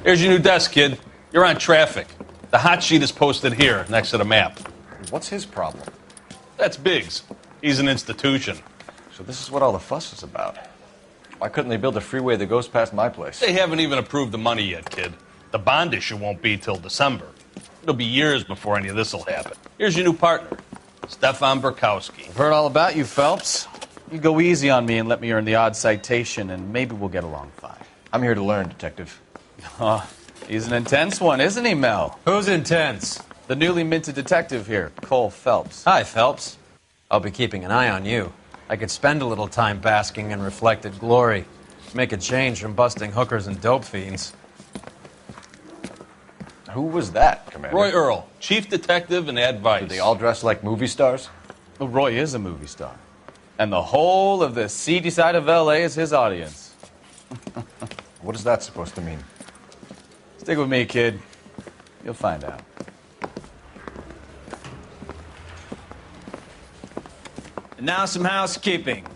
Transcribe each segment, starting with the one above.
Here's your new desk, kid. You're on traffic. The hot sheet is posted here, next to the map. What's his problem? That's Biggs. He's an institution. So this is what all the fuss is about. Why couldn't they build a freeway that goes past my place? They haven't even approved the money yet, kid. The bond issue won't be till December. It'll be years before any of this will happen. Here's your new partner, Stefan Burkowski. I've heard all about you, Phelps. You go easy on me and let me earn the odd citation, and maybe we'll get along fine. I'm here to learn, Detective. He's an intense one, isn't he, Mel? Who's intense? The newly minted detective here, Cole Phelps. Hi, Phelps. I'll be keeping an eye on you. I could spend a little time basking in reflected glory. Make a change from busting hookers and dope fiends. Who was that, Commander? Roy Earl, chief detective and advice. Do they all dress like movie stars? Well, Roy is a movie star. And the whole of the seedy side of L.A. is his audience. What is that supposed to mean? Stick with me, kid. You'll find out. And now some housekeeping.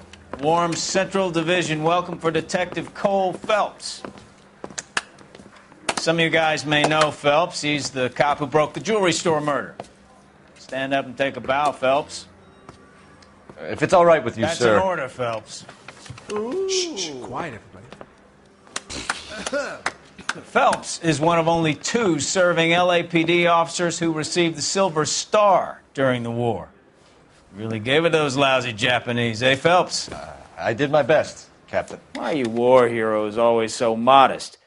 Warm Central Division welcome for Detective Cole Phelps. Some of you guys may know Phelps. He's the cop who broke the jewelry store murder. Stand up and take a bow, Phelps. If it's all right with you, That's sir. an order, Phelps. Shh, quiet, everybody. Phelps is one of only 2 serving LAPD officers who received the Silver Star during the war. Really gave it those lousy Japanese, eh, Phelps? I did my best, Captain. Why are you war heroes always so modest?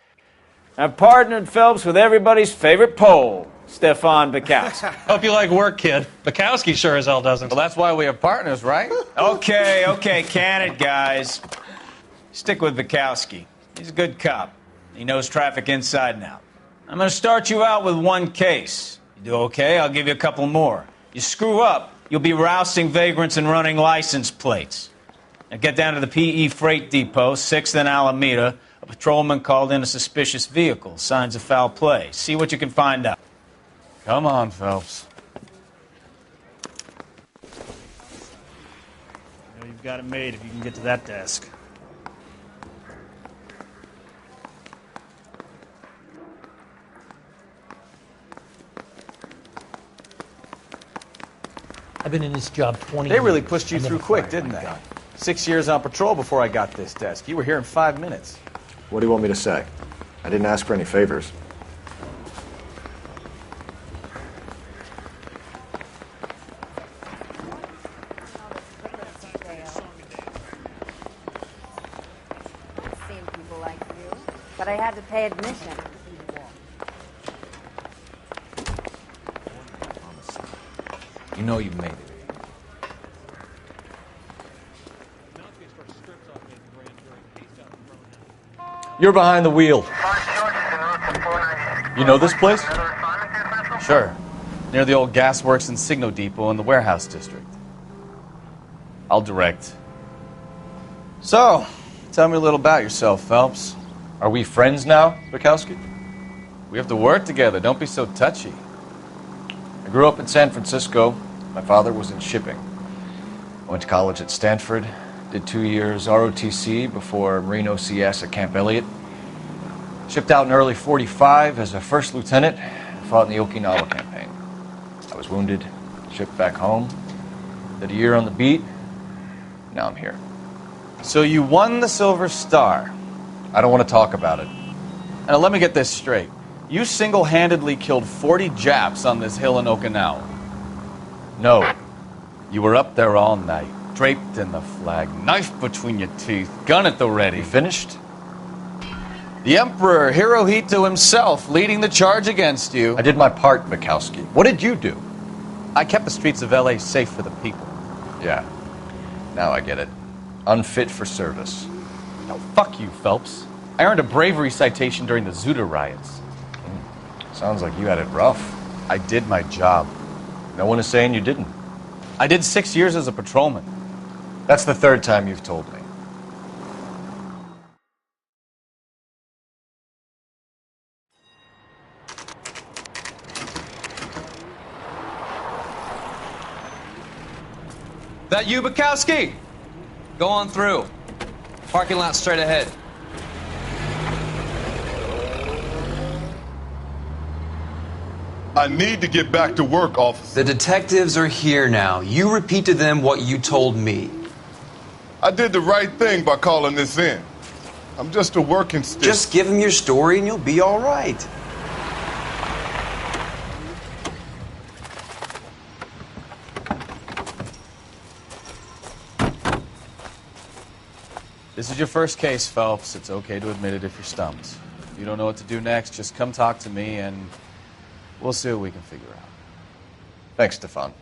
I've partnered Phelps with everybody's favorite Pole, Stefan Burkowski. Hope you like work, kid. Bukowski sure as hell doesn't. Well, that's why we have partners, right? Okay, can it, guys. Stick with Burkowski. He's a good cop. He knows traffic inside and out. I'm going to start you out with 1 case. You do okay, I'll give you a couple more. You screw up, you'll be rousting vagrants and running license plates. Now get down to the PE Freight Depot, 6th and Alameda. A patrolman called in a suspicious vehicle. Signs of foul play. See what you can find out. Come on, Phelps. You know you've got it made if you can get to that desk. I've been in this job 20 years. They really pushed you I through never quick, fired didn't my they? gun. 6 years on patrol before I got this desk. You were here in 5 minutes. What do you want me to say? I didn't ask for any favors. I've seen people like you, but I had to pay admission. You know you've made it. You're behind the wheel. You know this place? Sure. Near the old gasworks and Signo Depot in the warehouse district. I'll direct. So, tell me a little about yourself, Phelps. Are we friends now, Bukowski? We have to work together. Don't be so touchy. I grew up in San Francisco. My father was in shipping. I went to college at Stanford, did 2 years ROTC before Marine OCS at Camp Elliott. Shipped out in early '45 as a first lieutenant and fought in the Okinawa campaign. I was wounded, shipped back home, did a year on the beat. Now I'm here. So you won the Silver Star. I don't want to talk about it. Now let me get this straight. You single-handedly killed 40 Japs on this hill in Okinawa. No. You were up there all night, draped in the flag, knife between your teeth, gun at the ready. You finished? The Emperor Hirohito himself leading the charge against you. I did my part, Bukowski. What did you do? I kept the streets of L.A. safe for the people. Yeah. Now I get it. Unfit for service. No, fuck you, Phelps. I earned a bravery citation during the Zuda riots. Sounds like you had it rough. I did my job. No one is saying you didn't. I did 6 years as a patrolman. That's the 3rd time you've told me. That you, Bukowski? Go on through. Parking lot straight ahead. I need to get back to work, officer. The detectives are here now. You repeat to them what you told me. I did the right thing by calling this in. I'm just a working stick. Just give them your story and you'll be all right. This is your first case, Phelps. It's okay to admit it if you're stumped. If you don't know what to do next, just come talk to me and we'll see what we can figure out. Thanks, Stefan.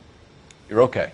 You're okay.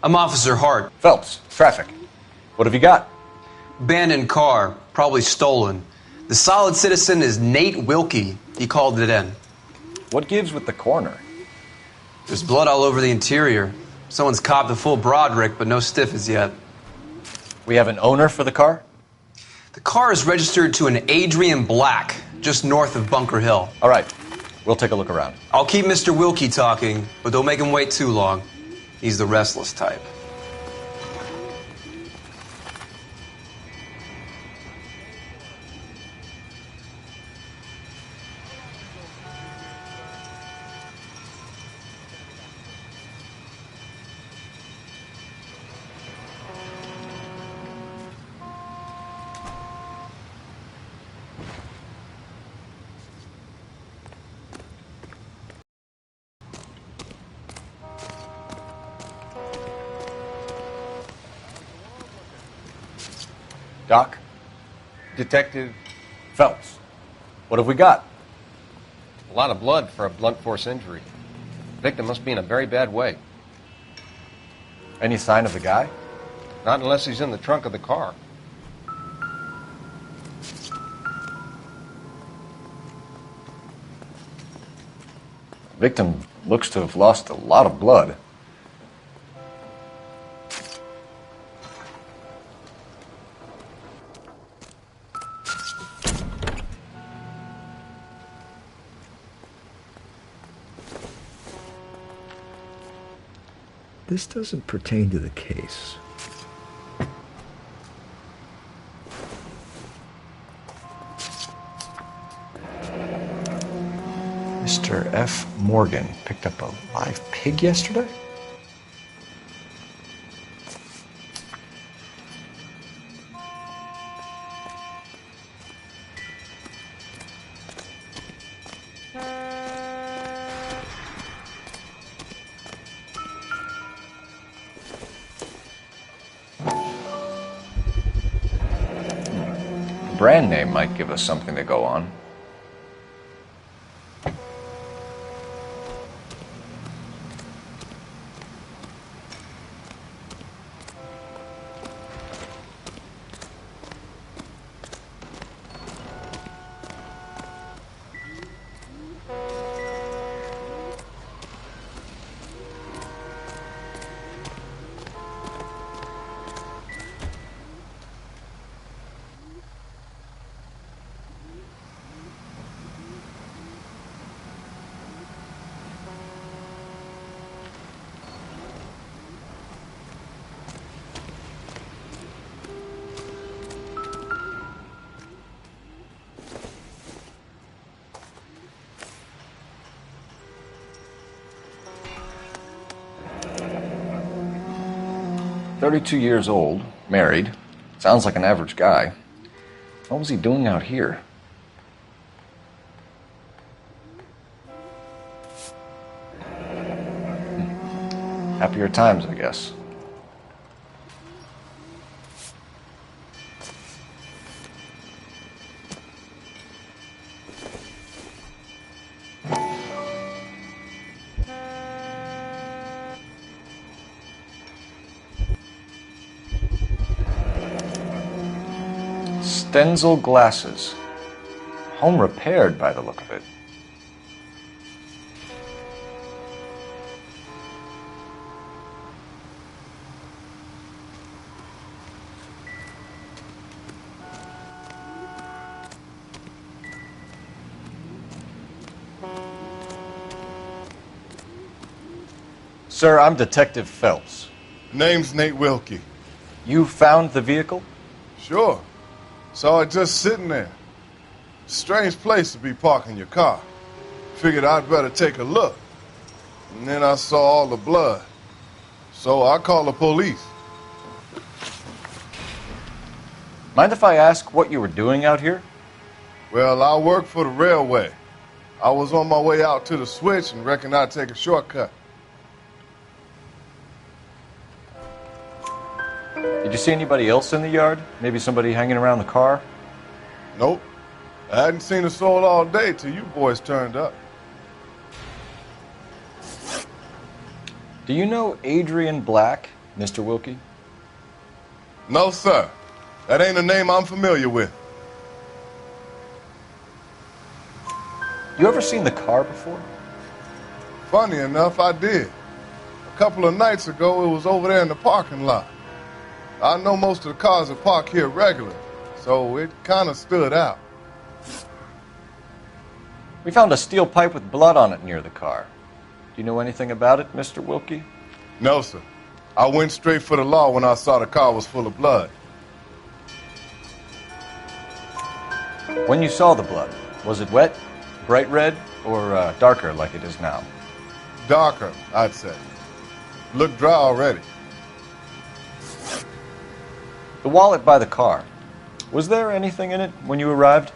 I'm Officer Hart. Phelps, traffic. What have you got? Abandoned car, probably stolen. The solid citizen is Nate Wilkie. He called it in. What gives with the coroner? There's blood all over the interior. Someone's copped a full Broderick, but no stiff as yet. We have an owner for the car? The car is registered to an Adrian Black, just north of Bunker Hill. All right. We'll take a look around. I'll keep Mr. Wilkie talking, but don't make him wait too long. He's the restless type. Doc? Detective Phelps. What have we got? A lot of blood for a blunt force injury. The victim must be in a very bad way. Any sign of the guy? Not unless he's in the trunk of the car. The victim looks to have lost a lot of blood. This doesn't pertain to the case. Mr. F. Morgan picked up a live pig yesterday? The brand name might give us something to go on. "32 years old, married. Sounds like an average guy. What was he doing out here?" Happier times, I guess. Stenzel glasses. Home repaired by the look of it. Sir, I'm Detective Phelps. Name's Nate Wilkie. You found the vehicle? Sure. Saw it just sitting there. Strange place to be parking your car. Figured I'd better take a look. And then I saw all the blood. So I called the police. Mind if I ask what you were doing out here? Well, I work for the railway. I was on my way out to the switch and reckoned I'd take a shortcut. Did you see anybody else in the yard? Maybe somebody hanging around the car? Nope. I hadn't seen a soul all day till you boys turned up. Do you know Adrian Black, Mr. Wilkie? No, sir. That ain't a name I'm familiar with. You ever seen the car before? Funny enough, I did. A couple of nights ago, it was over there in the parking lot. I know most of the cars are parked here regularly, so it kind of stood out. We found a steel pipe with blood on it near the car. Do you know anything about it, Mr. Wilkie? No, sir. I went straight for the law when I saw the car was full of blood. When you saw the blood, was it wet, bright red, or darker like it is now? Darker, I'd say. Looked dry already. The wallet by the car. Was there anything in it when you arrived?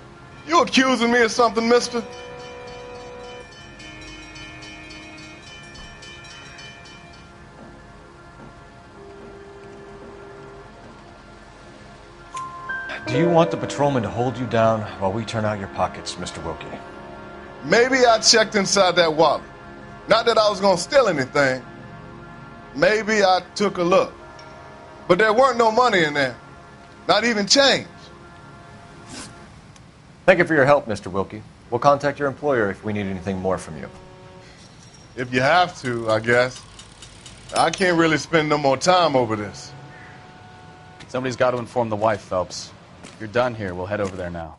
You accusing me of something, mister? Do you want the patrolman to hold you down while we turn out your pockets, Mr. Wilkie? Maybe I checked inside that wallet. Not that I was going to steal anything. Maybe I took a look. But there weren't no money in there. Not even change. Thank you for your help, Mr. Wilkie. We'll contact your employer if we need anything more from you. If you have to, I guess. I can't really spend no more time over this. Somebody's got to inform the wife, Phelps. If you're done here, we'll head over there now.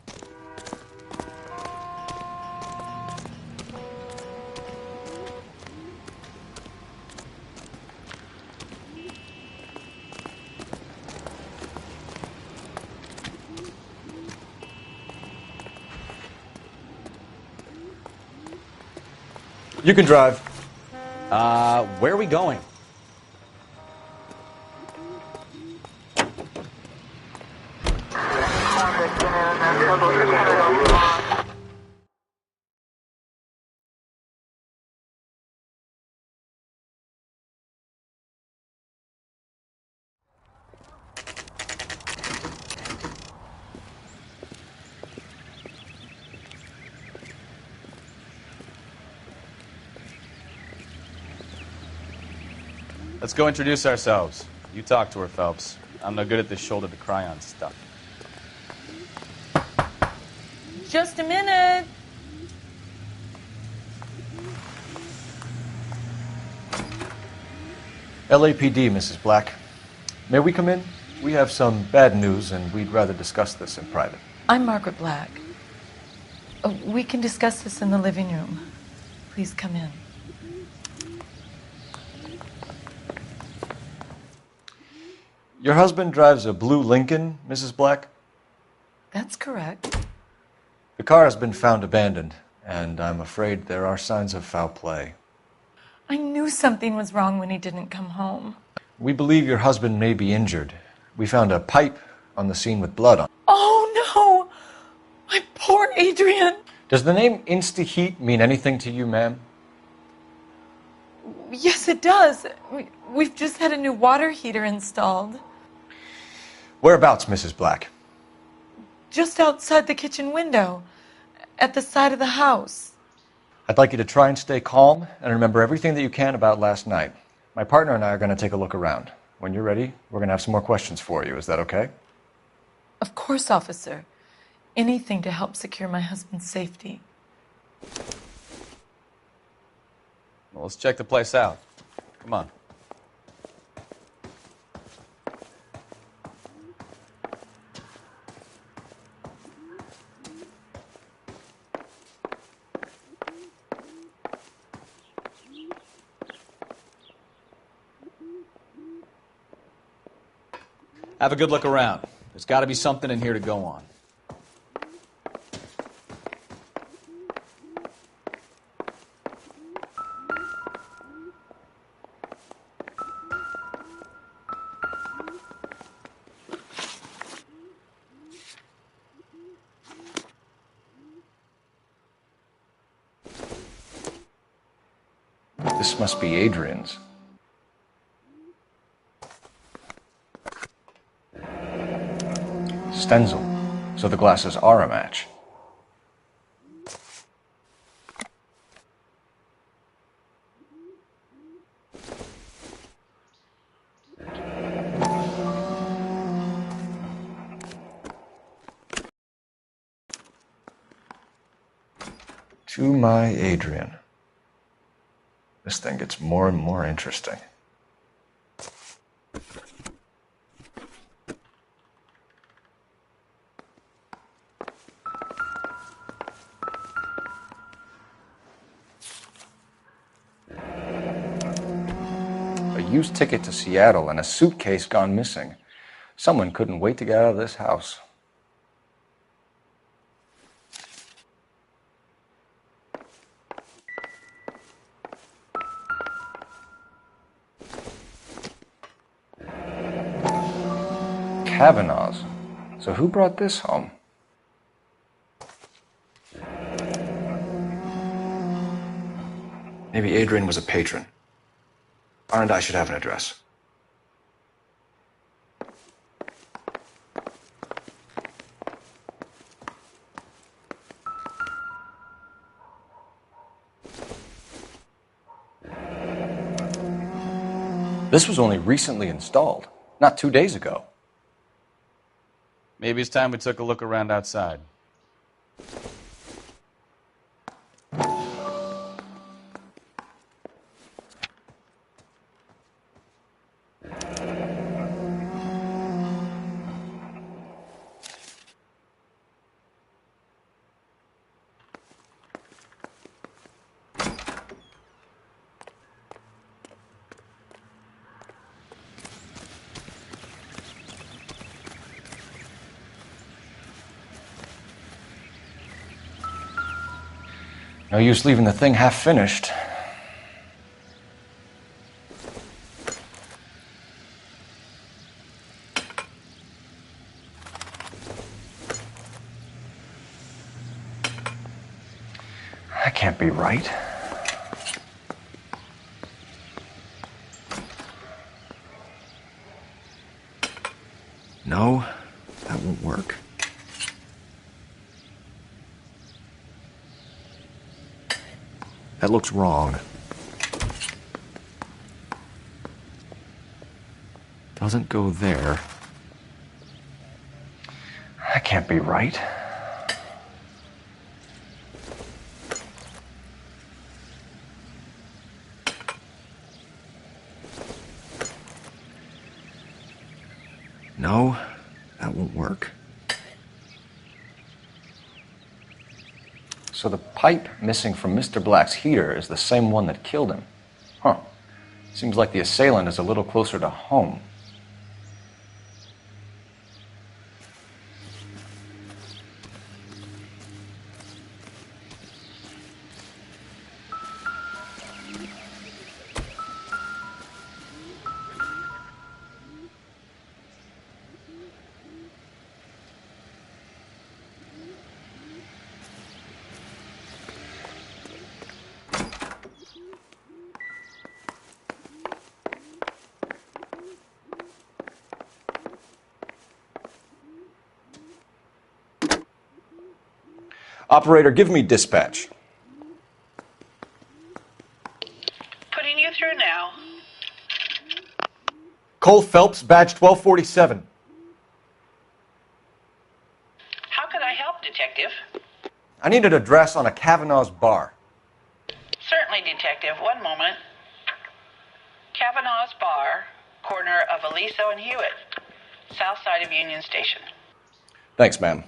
You can drive. Where are we going? Let's go introduce ourselves. You talk to her, Phelps. I'm no good at this shoulder to cry on stuff. Just a minute. LAPD, Mrs. Black. May we come in? We have some bad news, and we'd rather discuss this in private. I'm Margaret Black. We can discuss this in the living room. Please come in. Your husband drives a blue Lincoln, Mrs. Black? That's correct. The car has been found abandoned, and I'm afraid there are signs of foul play. I knew something was wrong when he didn't come home. We believe your husband may be injured. We found a pipe on the scene with blood on it. Oh, no! My poor Adrian! Does the name Insta-Heat mean anything to you, ma'am? Yes, it does. We've just had a new water heater installed. Whereabouts, Mrs. Black? Just outside the kitchen window, at the side of the house. I'd like you to try and stay calm and remember everything that you can about last night. My partner and I are going to take a look around. When you're ready, we're going to have some more questions for you. Is that okay? Of course, officer. Anything to help secure my husband's safety. Well, let's check the place out. Come on. Have a good look around. There's got to be something in here to go on. This must be Adrian's. Stencil, so the glasses are a match. To my Adrian. This thing gets more and more interesting. A used ticket to Seattle and a suitcase gone missing. Someone couldn't wait to get out of this house. Kavanaugh's. So who brought this home? Maybe Adrian was a patron. R&I should have an address. This was only recently installed, not 2 days ago. Maybe it's time we took a look around outside. No use leaving the thing half finished. can't be right. No, that won't work. That looks wrong. Doesn't go there. That can't be right. No, that won't work. So the pipe missing from Mr. Black's heater is the same one that killed him. Huh. Seems like the assailant is a little closer to home. Operator, give me dispatch. Putting you through now. Cole Phelps, badge 1247. How can I help, Detective? I need an address on a Kavanaugh's bar. Certainly, Detective. One moment. Kavanaugh's Bar, corner of Aliso and Hewitt, south side of Union Station. Thanks, ma'am.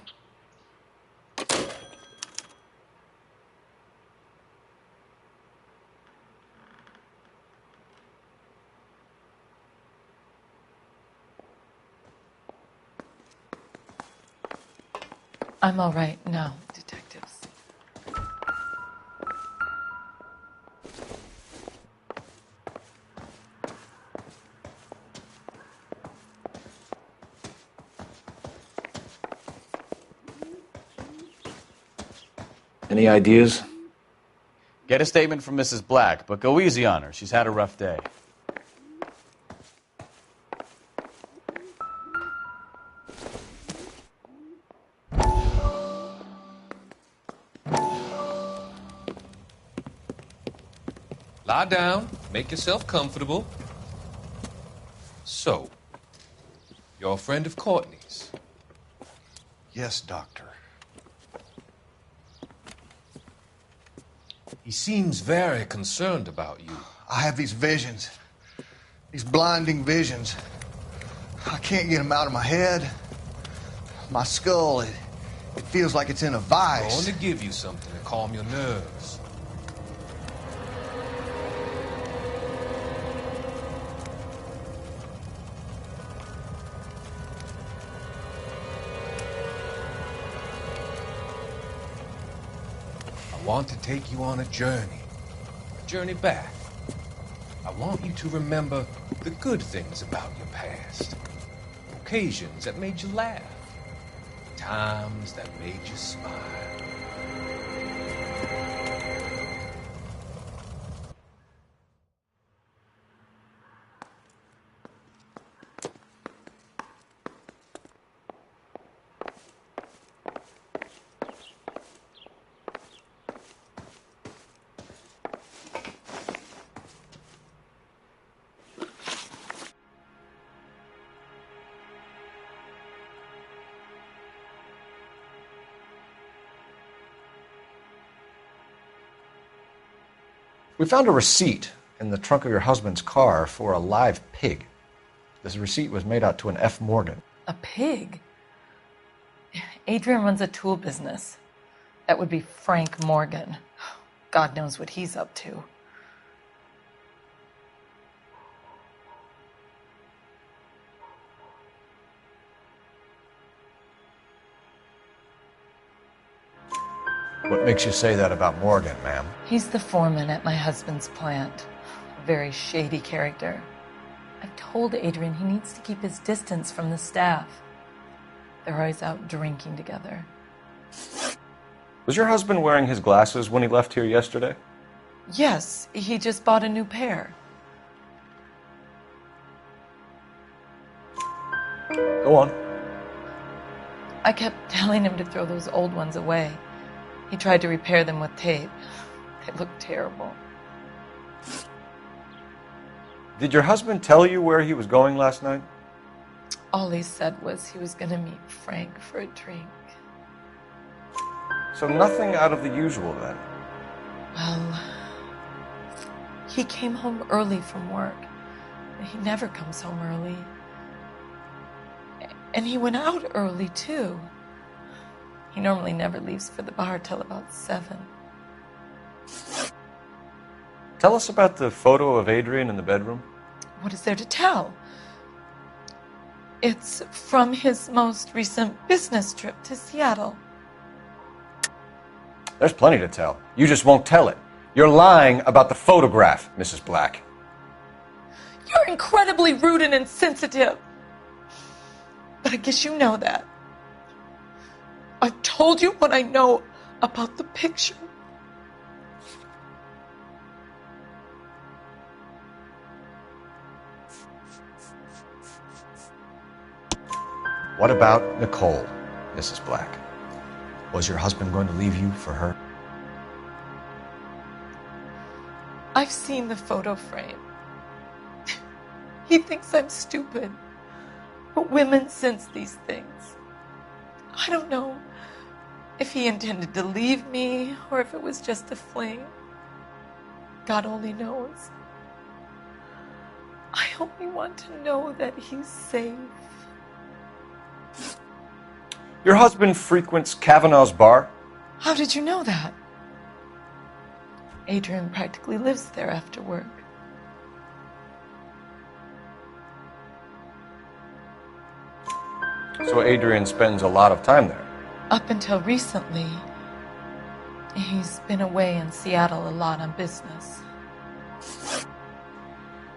I'm all right now, detectives. Any ideas? Get a statement from Mrs. Black, but go easy on her. She's had a rough day. Lie down, make yourself comfortable. So, you're a friend of Courtney's? Yes, Doctor. He seems very concerned about you. I have these visions. These blinding visions. I can't get them out of my head. My skull, it feels like it's in a I'm vice. going to give you something to calm your nerves. I want to take you on a journey back. I want you to remember the good things about your past, occasions that made you laugh, times that made you smile. We found a receipt in the trunk of your husband's car for a live pig. This receipt was made out to an F. Morgan. A pig? Adrian runs a tool business. That would be Frank Morgan. God knows what he's up to. What makes you say that about Morgan, ma'am? He's the foreman at my husband's plant. A very shady character. I've told Adrian he needs to keep his distance from the staff. They're always out drinking together. Was your husband wearing his glasses when he left here yesterday? Yes, he just bought a new pair. Go on. I kept telling him to throw those old ones away. He tried to repair them with tape. They looked terrible. Did your husband tell you where he was going last night? All he said was he was going to meet Frank for a drink. So nothing out of the usual then? Well, he came home early from work. He never comes home early. And he went out early, too. He normally never leaves for the bar till about 7. Tell us about the photo of Adrian in the bedroom. What is there to tell? It's from his most recent business trip to Seattle. There's plenty to tell. You just won't tell it. You're lying about the photograph, Mrs. Black. You're incredibly rude and insensitive. But I guess you know that. I've told you what I know about the picture. What about Nicole, Mrs. Black? Was your husband going to leave you for her? I've seen the photo frame. He thinks I'm stupid. But women sense these things. I don't know if he intended to leave me or if it was just a fling. God only knows. I only want to know that he's safe. Your husband frequents Kavanaugh's bar? How did you know that? Adrian practically lives there after work. So Adrian spends a lot of time there? Up until recently, he's been away in Seattle a lot on business.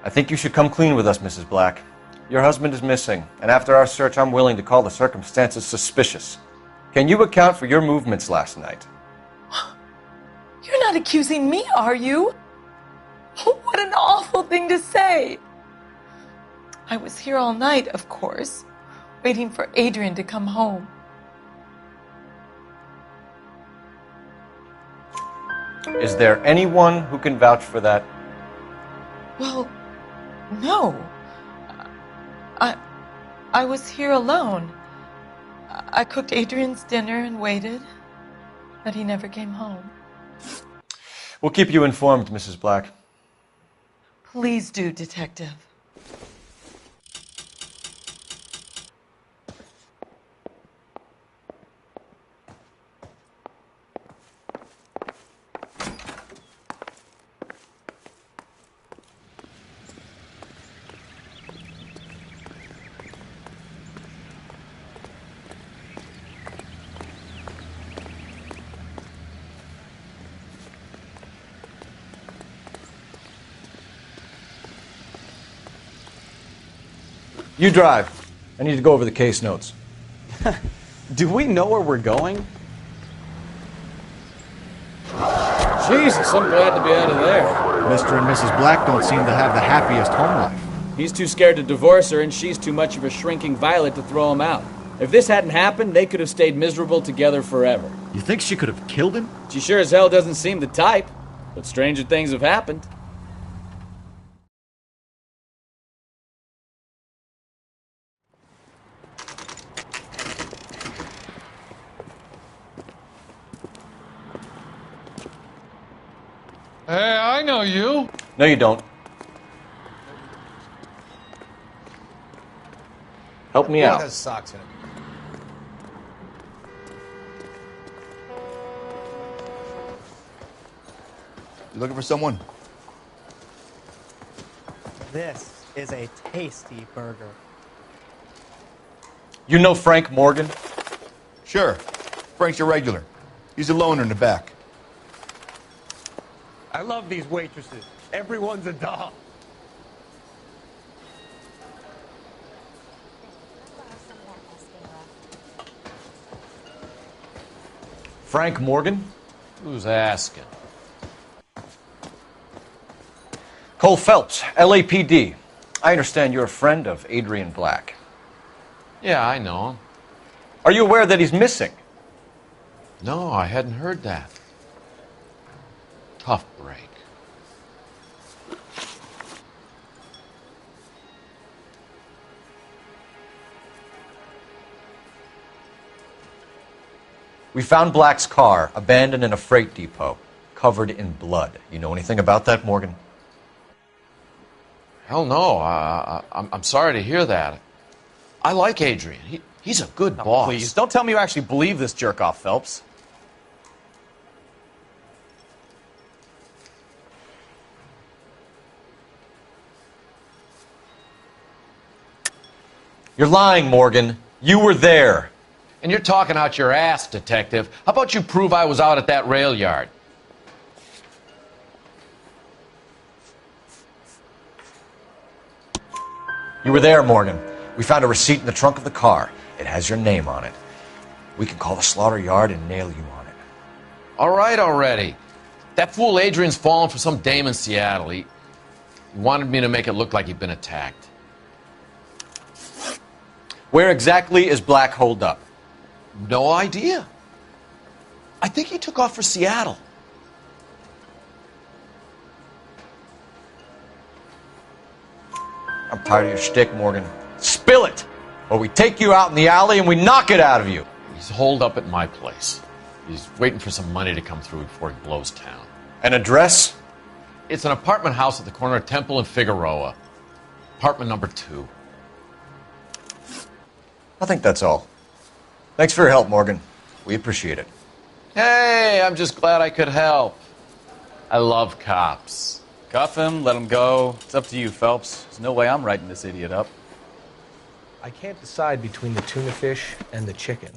I think you should come clean with us, Mrs. Black. Your husband is missing, and after our search, I'm willing to call the circumstances suspicious. Can you account for your movements last night? You're not accusing me, are you? What an awful thing to say. I was here all night, of course, waiting for Adrian to come home. Is there anyone who can vouch for that? Well, no. I was here alone. I cooked Adrian's dinner and waited, but he never came home. We'll keep you informed, Mrs. Black. Please do, Detective. You drive. I need to go over the case notes. Do we know where we're going? Jesus, I'm glad to be out of there. Mr. and Mrs. Black don't seem to have the happiest home life. He's too scared to divorce her, and she's too much of a shrinking violet to throw him out. If this hadn't happened, they could have stayed miserable together forever. You think she could have killed him? She sure as hell doesn't seem the type, but stranger things have happened. Hey, I know you. No, you don't. Help me out. Has socks in it. You looking for someone? This is a tasty burger. You know Frank Morgan? Sure. Frank's your regular. He's a loner in the back. I love these waitresses. Everyone's a doll. Frank Morgan? Who's asking? Cole Phelps, LAPD. I understand you're a friend of Adrian Black. Yeah, I know him. Are you aware that he's missing? No, I hadn't heard that. Tough break. We found Black's car abandoned in a freight depot, covered in blood. You know anything about that, Morgan? Hell no. I'm sorry to hear that. I like Adrian. He's a good boss. Please, don't tell me you actually believe this jerk-off, Phelps. You're lying, Morgan. You were there. And you're talking out your ass, detective. How about you prove I was out at that rail yard? You were there, Morgan. We found a receipt in the trunk of the car. It has your name on it. We can call the slaughter yard and nail you on it. All right already. That fool Adrian's fallen for some dame in Seattle. He wanted me to make it look like he'd been attacked. Where exactly is Black holed up? No idea. I think he took off for Seattle. I'm tired of your shtick, Morgan. Spill it! Or we take you out in the alley and we knock it out of you. He's holed up at my place. He's waiting for some money to come through before he blows town. An address? It's an apartment house at the corner of Temple and Figueroa. Apartment number 2. I think that's all. Thanks for your help, Morgan. We appreciate it. Hey, I'm just glad I could help. I love cops. Cuff him, let him go. It's up to you, Phelps. There's no way I'm writing this idiot up. I can't decide between the tuna fish and the chicken.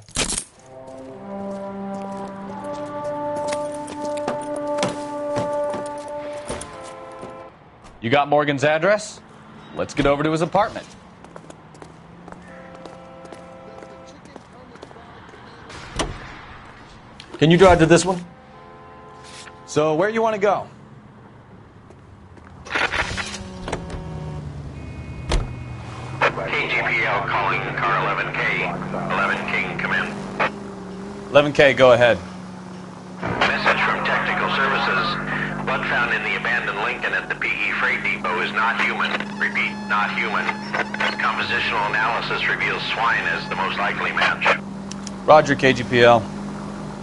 You got Morgan's address? Let's get over to his apartment. Can you drive to this one? So, where you want to go? KGPL calling car 11K. 11K, come in. 11K, go ahead. Message from Technical Services. Blood found in the abandoned Lincoln at the PE Freight Depot is not human. Repeat, not human. Compositional analysis reveals swine as the most likely match. Roger, KGPL.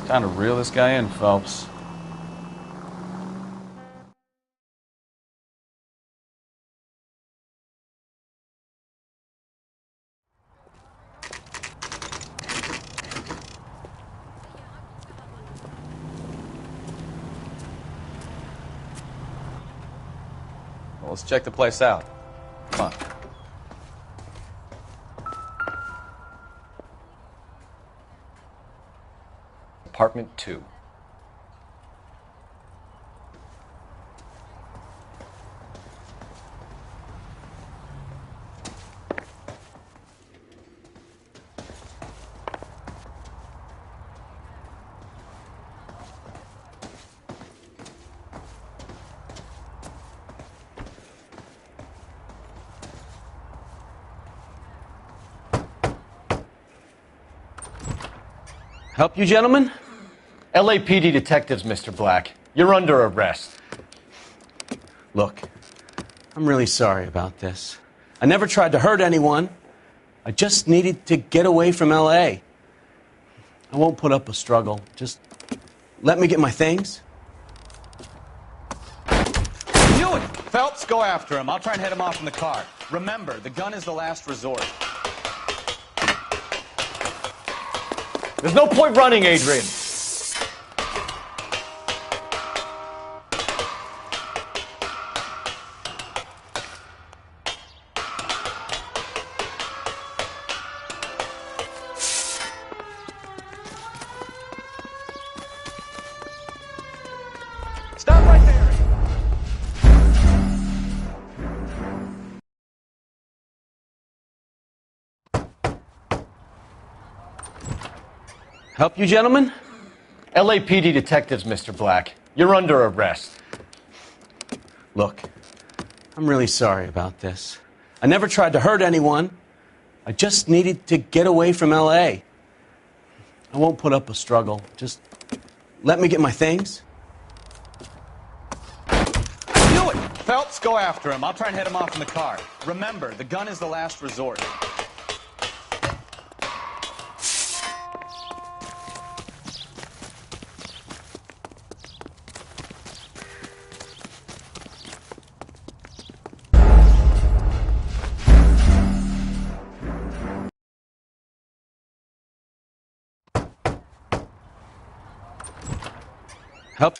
Time to reel this guy in, Phelps. Well, let's check the place out. Come on. Apartment 2. Help you, gentlemen? LAPD detectives, Mr. Black. You're under arrest. Look, I'm really sorry about this. I never tried to hurt anyone. I just needed to get away from L.A. I won't put up a struggle. Just let me get my things. Do it! Phelps, go after him. I'll try and head him off in the car. Remember, the gun is the last resort. There's no point running, Adrian. Stop right there! Help you, gentlemen? LAPD detectives, Mr. Black. You're under arrest. Look, I'm really sorry about this. I never tried to hurt anyone. I just needed to get away from LA. I won't put up a struggle. Just let me get my things. Do it! Phelps, go after him. I'll try and head him off in the car. Remember, the gun is the last resort. Help.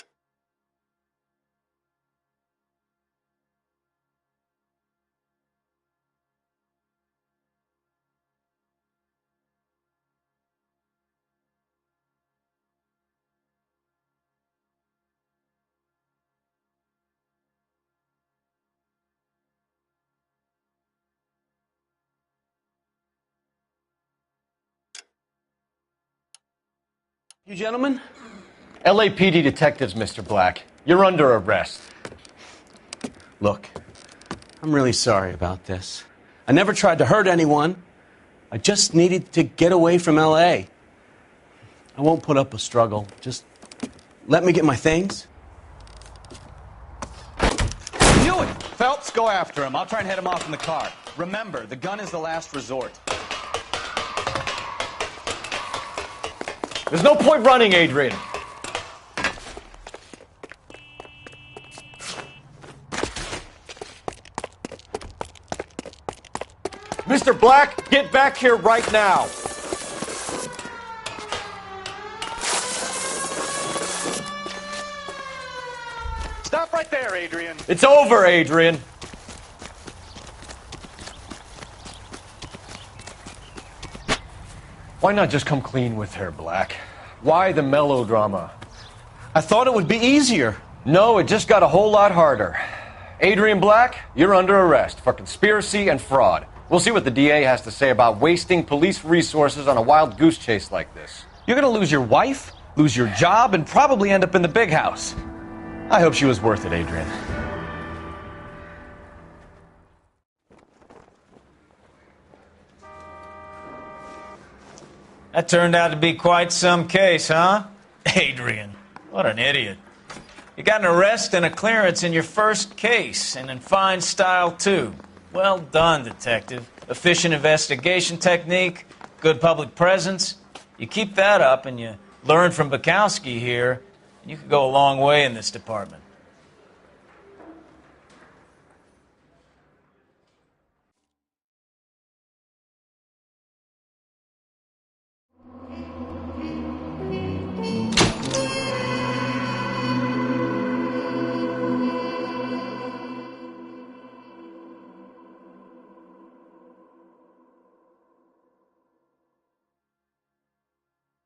You gentlemen? LAPD detectives, Mr. Black. You're under arrest. Look, I'm really sorry about this. I never tried to hurt anyone. I just needed to get away from LA. I won't put up a struggle. Just let me get my things. Do it! Phelps, go after him. I'll try and head him off in the car. Remember, the gun is the last resort. There's no point running, Adrian. Mr. Black, get back here right now. Stop right there, Adrian. It's over, Adrian. Why not just come clean with her, Black? Why the melodrama? I thought it would be easier. No, it just got a whole lot harder. Adrian Black, you're under arrest for conspiracy and fraud. We'll see what the DA has to say about wasting police resources on a wild goose chase like this. You're going to lose your wife, lose your job, and probably end up in the big house. I hope she was worth it, Adrian. That turned out to be quite some case, huh? Adrian, what an idiot. You got an arrest and a clearance in your first case, and in fine style, too. Well done, detective. Efficient investigation technique, good public presence. You keep that up and you learn from Bukowski here, and you could go a long way in this department.